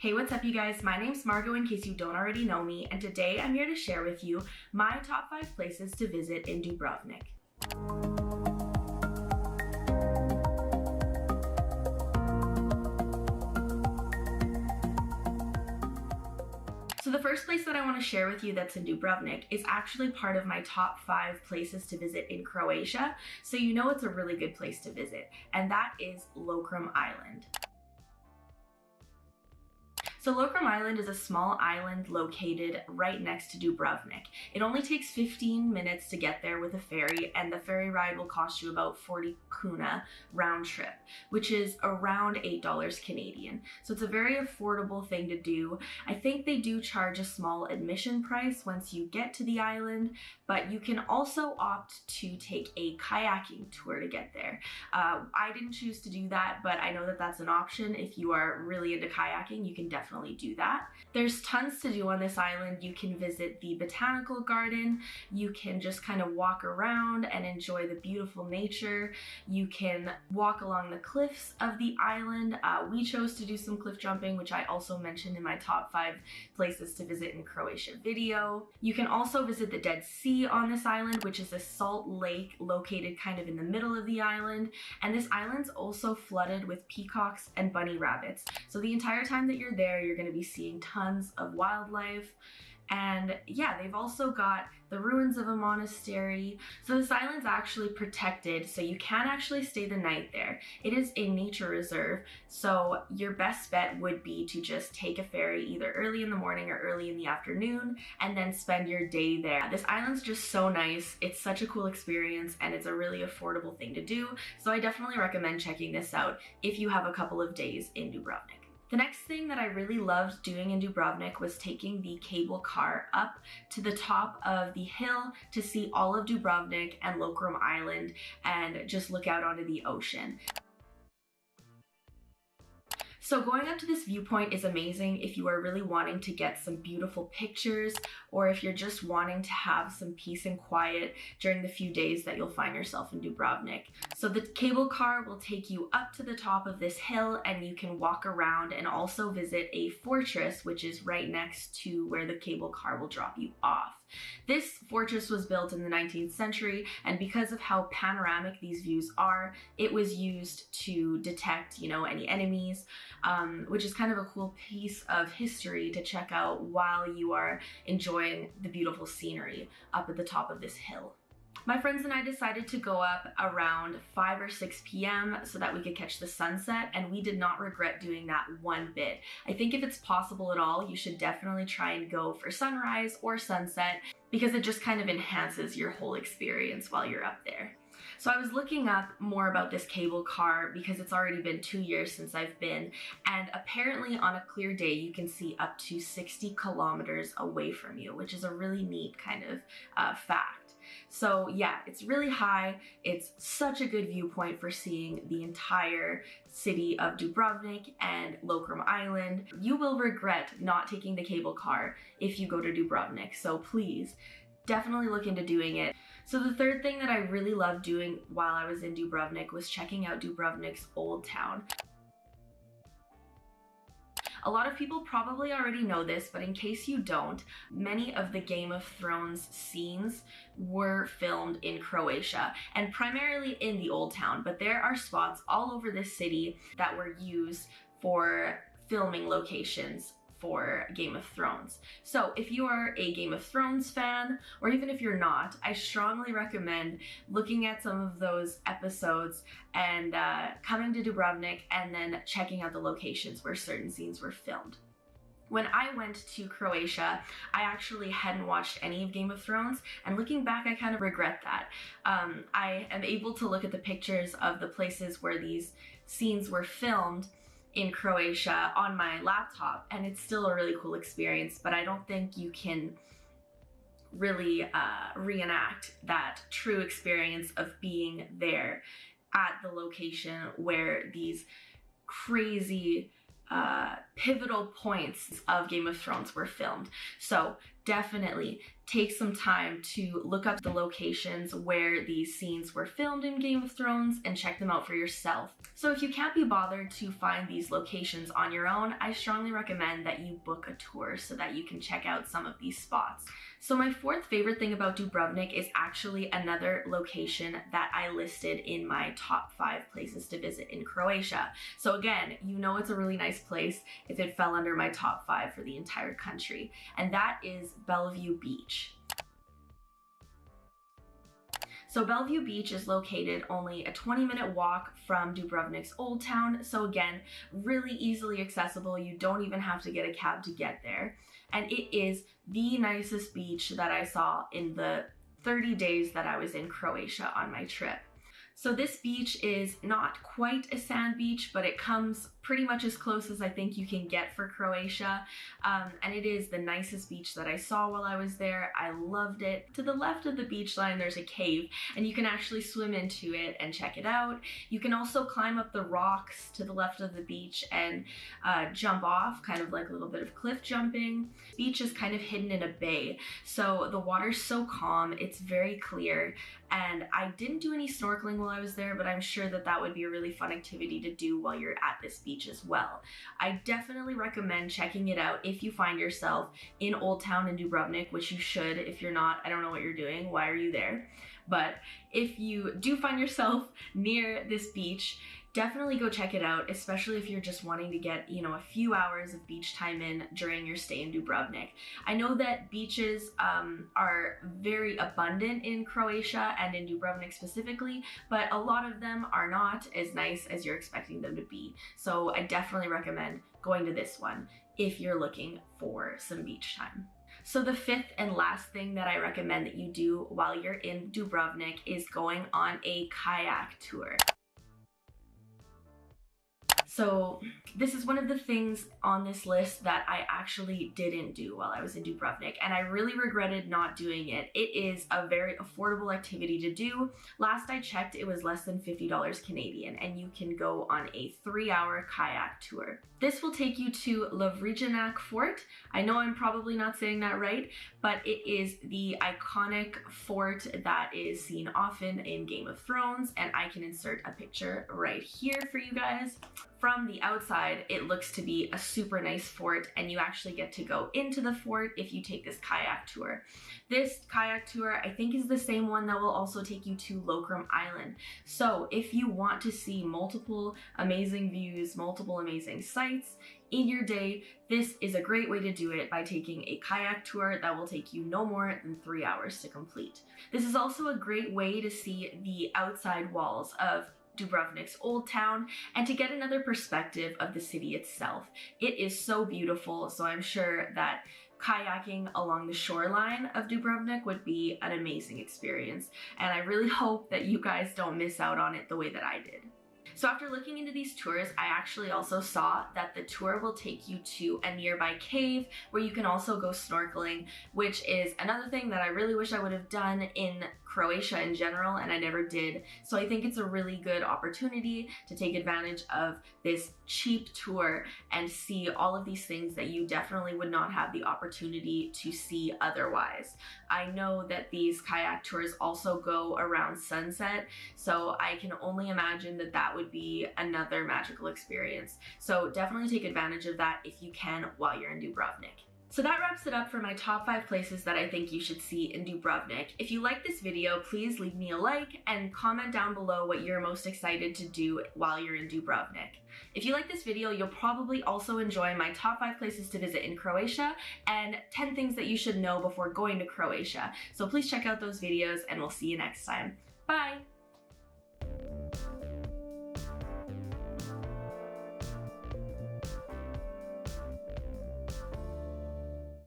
Hey, what's up you guys? My name's Margot in case you don't already know me, and today I'm here to share with you my top 5 places to visit in Dubrovnik. So the first place that I want to share with you that's in Dubrovnik is actually part of my top 5 places to visit in Croatia, so you know it's a really good place to visit, and that is Lokrum Island. So Lokrum Island is a small island located right next to Dubrovnik. It only takes 15 minutes to get there with a ferry, and the ferry ride will cost you about 40 kuna round trip, which is around $8 Canadian. So it's a very affordable thing to do. I think they do charge a small admission price once you get to the island, but you can also opt to take a kayaking tour to get there. I didn't choose to do that, but I know that that's an option. If you are really into kayaking, you can definitely do that. There's tons to do on this island. You can visit the botanical garden, you can just kind of walk around and enjoy the beautiful nature, you can walk along the cliffs of the island. We chose to do some cliff jumping, which I also mentioned in my top 5 places to visit in Croatia video. You can also visit the Dead Sea on this island, which is a salt lake located kind of in the middle of the island, and this island's also flooded with peacocks and bunny rabbits. So the entire time that you're there, you're going to be seeing tons of wildlife. And yeah, they've also got the ruins of a monastery. So this island's actually protected, so you can actually stay the night there. It is a nature reserve, so your best bet would be to just take a ferry either early in the morning or early in the afternoon and then spend your day there. This island's just so nice. It's such a cool experience and it's a really affordable thing to do. So I definitely recommend checking this out if you have a couple of days in Dubrovnik. The next thing that I really loved doing in Dubrovnik was taking the cable car up to the top of the hill to see all of Dubrovnik and Lokrum Island and just look out onto the ocean. So going up to this viewpoint is amazing if you are really wanting to get some beautiful pictures, or if you're just wanting to have some peace and quiet during the few days that you'll find yourself in Dubrovnik. So the cable car will take you up to the top of this hill and you can walk around and also visit a fortress, which is right next to where the cable car will drop you off. This fortress was built in the 19th century, and because of how panoramic these views are, it was used to detect, any enemies, which is kind of a cool piece of history to check out while you are enjoying the beautiful scenery up at the top of this hill. My friends and I decided to go up around 5 or 6 p.m. so that we could catch the sunset, and we did not regret doing that one bit. I think if it's possible at all, you should definitely try and go for sunrise or sunset, because it just kind of enhances your whole experience while you're up there. So I was looking up more about this cable car because it's already been 2 years since I've been, and apparently on a clear day you can see up to 60 kilometers away from you, which is a really neat kind of fact. So yeah, it's really high. It's such a good viewpoint for seeing the entire city of Dubrovnik and Lokrum Island. You will regret not taking the cable car if you go to Dubrovnik, so please definitely look into doing it. So the third thing that I really loved doing while I was in Dubrovnik was checking out Dubrovnik's Old Town. A lot of people probably already know this, but in case you don't, many of the Game of Thrones scenes were filmed in Croatia, and primarily in the Old Town, but there are spots all over the city that were used for filming locations for Game of Thrones. So if you are a Game of Thrones fan, or even if you're not, I strongly recommend looking at some of those episodes and coming to Dubrovnik and then checking out the locations where certain scenes were filmed. When I went to Croatia, I actually hadn't watched any of Game of Thrones, and looking back, I kind of regret that. I am able to look at the pictures of the places where these scenes were filmed in Croatia on my laptop, and it's still a really cool experience, but I don't think you can really reenact that true experience of being there at the location where these crazy pivotal points of Game of Thrones were filmed. So definitely take some time to look up the locations where these scenes were filmed in Game of Thrones and check them out for yourself. So if you can't be bothered to find these locations on your own, I strongly recommend that you book a tour so that you can check out some of these spots. So my fourth favorite thing about Dubrovnik is actually another location that I listed in my top 5 places to visit in Croatia. So again, you know it's a really nice place if it fell under my top 5 for the entire country, and that is Bellevue Beach. So Bellevue Beach is located only a 20-minute walk from Dubrovnik's Old Town. So again, really easily accessible. You don't even have to get a cab to get there. And it is the nicest beach that I saw in the 30 days that I was in Croatia on my trip. So this beach is not quite a sand beach, but it comes pretty much as close as I think you can get for Croatia. And it is the nicest beach that I saw while I was there. I loved it. To the left of the beach line, there's a cave, and you can actually swim into it and check it out. You can also climb up the rocks to the left of the beach and jump off, kind of like a little bit of cliff jumping. The beach is kind of hidden in a bay, so the water's so calm, it's very clear. And I didn't do any snorkeling while I was there, but I'm sure that that would be a really fun activity to do while you're at this beach as well. I definitely recommend checking it out if you find yourself in Old Town in Dubrovnik, which you should. If you're not, I don't know what you're doing. Why are you there? But if you do find yourself near this beach, definitely go check it out, especially if you're just wanting to get, a few hours of beach time in during your stay in Dubrovnik. I know that beaches are very abundant in Croatia and in Dubrovnik specifically, but a lot of them are not as nice as you're expecting them to be. So I definitely recommend going to this one if you're looking for some beach time. So the fifth and last thing that I recommend that you do while you're in Dubrovnik is going on a kayak tour. So this is one of the things on this list that I actually didn't do while I was in Dubrovnik, and I really regretted not doing it. It is a very affordable activity to do. Last I checked, it was less than $50 Canadian, and you can go on a 3-hour kayak tour. This will take you to Lovrijenac Fort. I know I'm probably not saying that right, but it is the iconic fort that is seen often in Game of Thrones, and I can insert a picture right here for you guys. From the outside, it looks to be a super nice fort, and you actually get to go into the fort if you take this kayak tour. This kayak tour, I think, is the same one that will also take you to Lokrum Island. So if you want to see multiple amazing views, multiple amazing sights in your day, this is a great way to do it by taking a kayak tour that will take you no more than 3 hours to complete. This is also a great way to see the outside walls of Dubrovnik's Old Town and to get another perspective of the city itself. It is so beautiful, so I'm sure that kayaking along the shoreline of Dubrovnik would be an amazing experience, and I really hope that you guys don't miss out on it the way that I did. So after looking into these tours, I actually also saw that the tour will take you to a nearby cave where you can also go snorkeling, which is another thing that I really wish I would have done in Croatia in general, and I never did. So I think it's a really good opportunity to take advantage of this cheap tour and see all of these things that you definitely would not have the opportunity to see otherwise. I know that these kayak tours also go around sunset, so I can only imagine that that would be another magical experience. So definitely take advantage of that if you can while you're in Dubrovnik. So that wraps it up for my top 5 places that I think you should see in Dubrovnik. If you like this video, please leave me a like and comment down below what you're most excited to do while you're in Dubrovnik. If you like this video, you'll probably also enjoy my top 5 places to visit in Croatia and 10 things that you should know before going to Croatia. So please check out those videos, and we'll see you next time. Bye!